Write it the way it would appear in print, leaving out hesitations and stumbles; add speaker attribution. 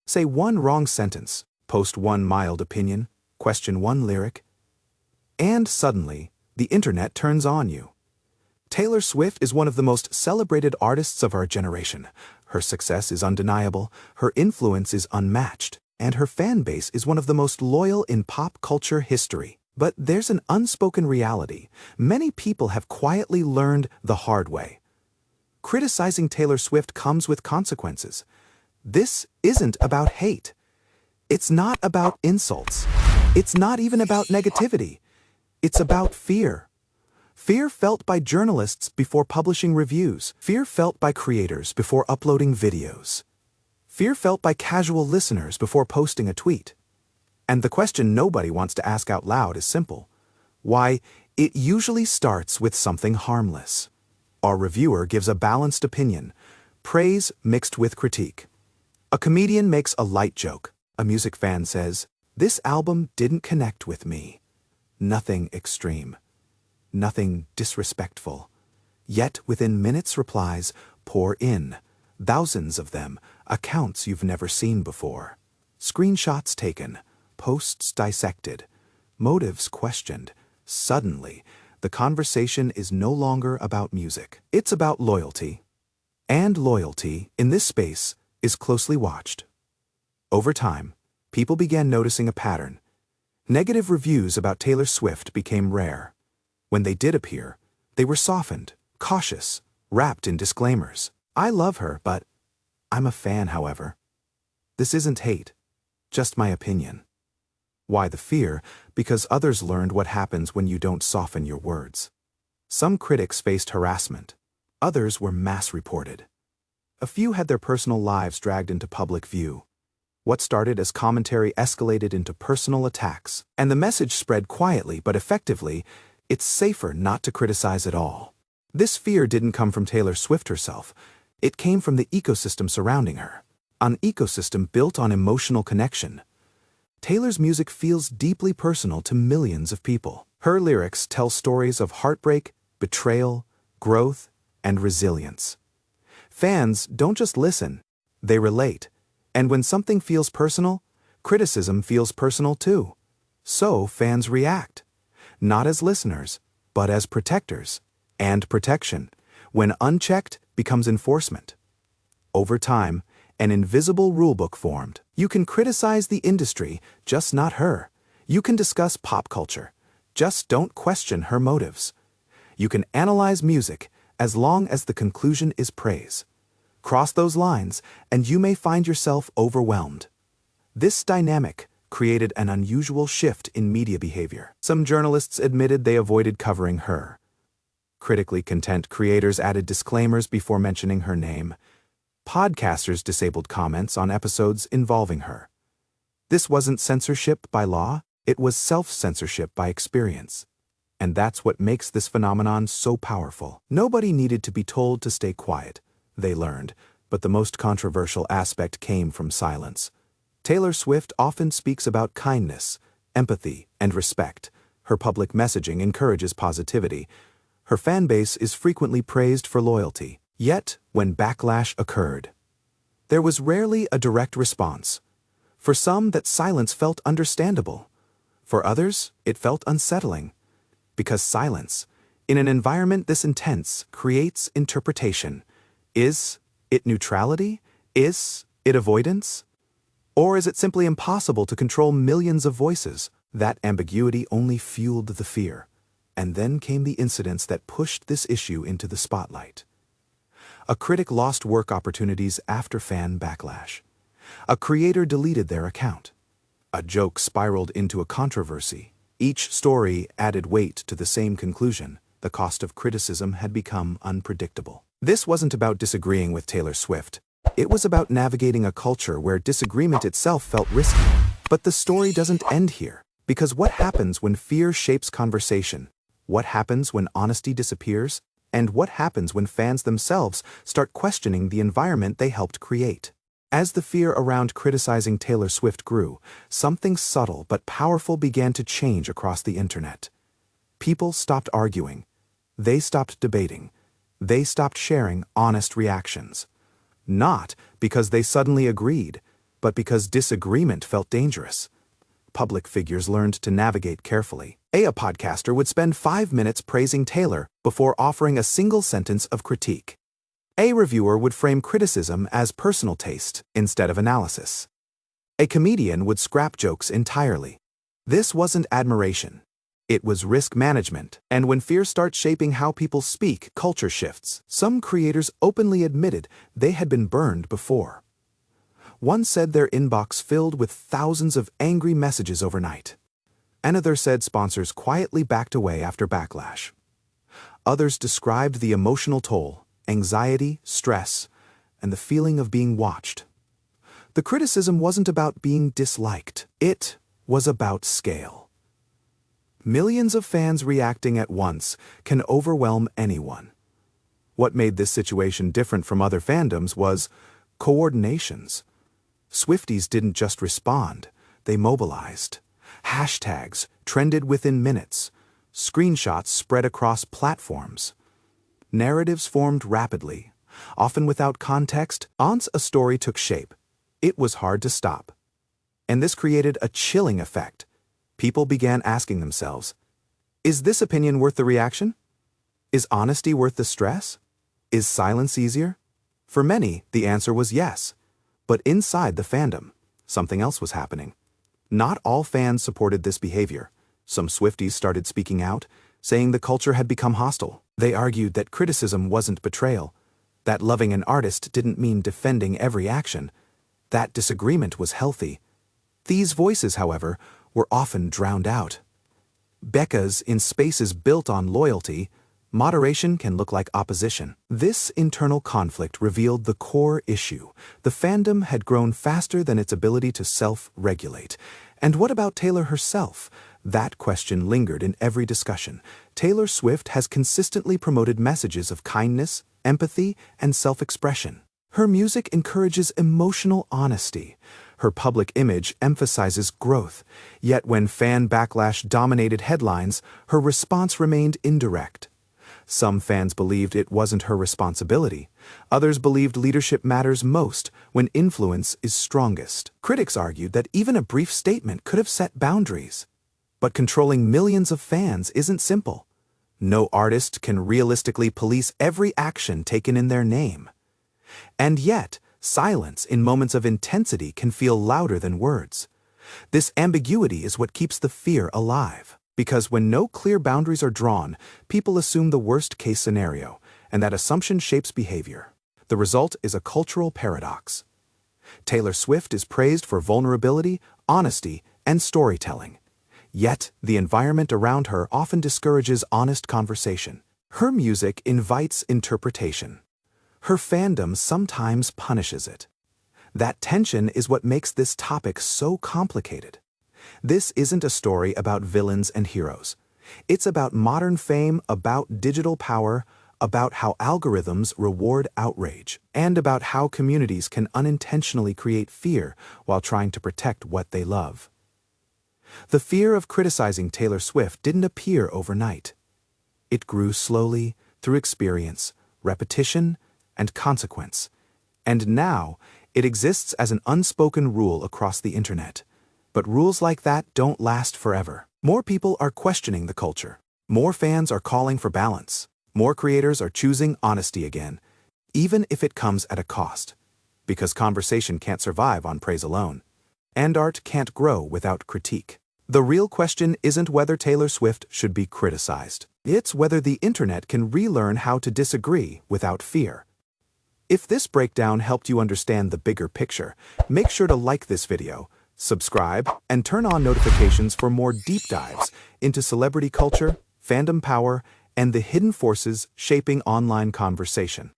Speaker 1: Say one wrong sentence, post one mild opinion, question one lyric, and suddenly, the internet turns on you. Taylor Swift is one of the most celebrated artists of our generation. Her success is undeniable, her influence is unmatched, and her fan base is one of the most loyal in pop culture history. But there's an unspoken reality. Many people have quietly learned the hard way. Criticizing Taylor Swift comes with consequences. This isn't about hate. It's not about insults. It's not even about negativity. It's about fear. Fear felt by journalists before publishing reviews. Fear felt by creators before uploading videos. Fear felt by casual listeners before posting a tweet. And the question nobody wants to ask out loud is simple. Why, it usually starts with something harmless. Our reviewer gives a balanced opinion, praise mixed with critique. A comedian makes a light joke. A music fan says, "This album didn't connect with me." Nothing extreme. Nothing disrespectful. Yet within minutes replies pour in. Thousands of them, accounts you've never seen before. Screenshots taken, posts dissected, motives questioned. Suddenly, the conversation is no longer about music. It's about loyalty. And loyalty, in this space, is closely watched. Over time, people began noticing a pattern. Negative reviews about Taylor Swift became rare. When they did appear, they were softened, cautious, wrapped in disclaimers. I love her, but I'm a fan, however. This isn't hate, just my opinion. Why the fear? Because others learned what happens when you don't soften your words. Some critics faced harassment. Others were mass reported. A few had their personal lives dragged into public view. What started as commentary escalated into personal attacks, and the message spread quietly but effectively. It's safer not to criticize at all. This fear didn't come from Taylor Swift herself. It came from the ecosystem surrounding her. An ecosystem built on emotional connection. Taylor's music feels deeply personal to millions of people. Her lyrics tell stories of heartbreak, betrayal, growth, and resilience. Fans don't just listen, they relate. And when something feels personal, criticism feels personal too. So fans react. Not as listeners, but as protectors. And protection, when unchecked, becomes enforcement. Over time, an invisible rulebook formed. You can criticize the industry, just not her. You can discuss pop culture, just don't question her motives. You can analyze music, as long as the conclusion is praise. Cross those lines, and you may find yourself overwhelmed. This dynamic created an unusual shift in media behavior. Some journalists admitted they avoided covering her. Critically content creators added disclaimers before mentioning her name. Podcasters disabled comments on episodes involving her. This wasn't censorship by law, it was self-censorship by experience. And that's what makes this phenomenon so powerful. Nobody needed to be told to stay quiet. They learned, but the most controversial aspect came from silence. Taylor Swift often speaks about kindness, empathy, and respect. Her public messaging encourages positivity. Her fan base is frequently praised for loyalty. Yet, when backlash occurred, there was rarely a direct response. For some, that silence felt understandable. For others, it felt unsettling. Because silence, in an environment this intense, creates interpretation. Is it neutrality? Is it avoidance? Or is it simply impossible to control millions of voices? That ambiguity only fueled the fear. And then came the incidents that pushed this issue into the spotlight. A critic lost work opportunities after fan backlash. A creator deleted their account. A joke spiraled into a controversy. Each story added weight to the same conclusion. The cost of criticism had become unpredictable. This wasn't about disagreeing with Taylor Swift. It was about navigating a culture where disagreement itself felt risky. But the story doesn't end here. Because what happens when fear shapes conversation? What happens when honesty disappears? And what happens when fans themselves start questioning the environment they helped create? As the fear around criticizing Taylor Swift grew, something subtle but powerful began to change across the internet. People stopped arguing. They stopped debating. They stopped sharing honest reactions. Not because they suddenly agreed, but because disagreement felt dangerous. Public figures learned to navigate carefully. A podcaster would spend 5 minutes praising Taylor before offering a single sentence of critique. A reviewer would frame criticism as personal taste instead of analysis. A comedian would scrap jokes entirely. This wasn't admiration. It was risk management, and when fear starts shaping how people speak, culture shifts. Some creators openly admitted they had been burned before. One said their inbox filled with thousands of angry messages overnight. Another said sponsors quietly backed away after backlash. Others described the emotional toll, anxiety, stress, and the feeling of being watched. The criticism wasn't about being disliked. It was about scale. Millions of fans reacting at once can overwhelm anyone. What made this situation different from other fandoms was coordinations. Swifties didn't just respond, they mobilized. Hashtags trended within minutes. Screenshots spread across platforms. Narratives formed rapidly. Often without context, once a story took shape, it was hard to stop. And this created a chilling effect. People began asking themselves, is this opinion worth the reaction? Is honesty worth the stress? Is silence easier? For many, the answer was yes. But inside the fandom, something else was happening. Not all fans supported this behavior. Some Swifties started speaking out, saying the culture had become hostile. They argued that criticism wasn't betrayal, that loving an artist didn't mean defending every action, that disagreement was healthy. These voices, however, were often drowned out. Because in spaces built on loyalty, moderation can look like opposition. This internal conflict revealed the core issue. The fandom had grown faster than its ability to self-regulate. And what about Taylor herself? That question lingered in every discussion. Taylor Swift has consistently promoted messages of kindness, empathy, and self-expression. Her music encourages emotional honesty. Her public image emphasizes growth. Yet when fan backlash dominated headlines, her response remained indirect. Some fans believed it wasn't her responsibility. Others believed leadership matters most when influence is strongest. Critics argued that even a brief statement could have set boundaries. But controlling millions of fans isn't simple. No artist can realistically police every action taken in their name. And yet, silence in moments of intensity can feel louder than words. This ambiguity is what keeps the fear alive. Because when no clear boundaries are drawn, people assume the worst-case scenario, and that assumption shapes behavior. The result is a cultural paradox. Taylor Swift is praised for vulnerability, honesty, and storytelling. Yet, the environment around her often discourages honest conversation. Her music invites interpretation. Her fandom sometimes punishes it. That tension is what makes this topic so complicated. This isn't a story about villains and heroes. It's about modern fame, about digital power, about how algorithms reward outrage, and about how communities can unintentionally create fear while trying to protect what they love. The fear of criticizing Taylor Swift didn't appear overnight. It grew slowly through experience, repetition, and consequence. And now, it exists as an unspoken rule across the internet. But rules like that don't last forever. More people are questioning the culture. More fans are calling for balance. More creators are choosing honesty again, even if it comes at a cost. Because conversation can't survive on praise alone. And art can't grow without critique. The real question isn't whether Taylor Swift should be criticized. It's whether the internet can relearn how to disagree without fear. If this breakdown helped you understand the bigger picture, make sure to like this video, subscribe, and turn on notifications for more deep dives into celebrity culture, fandom power, and the hidden forces shaping online conversation.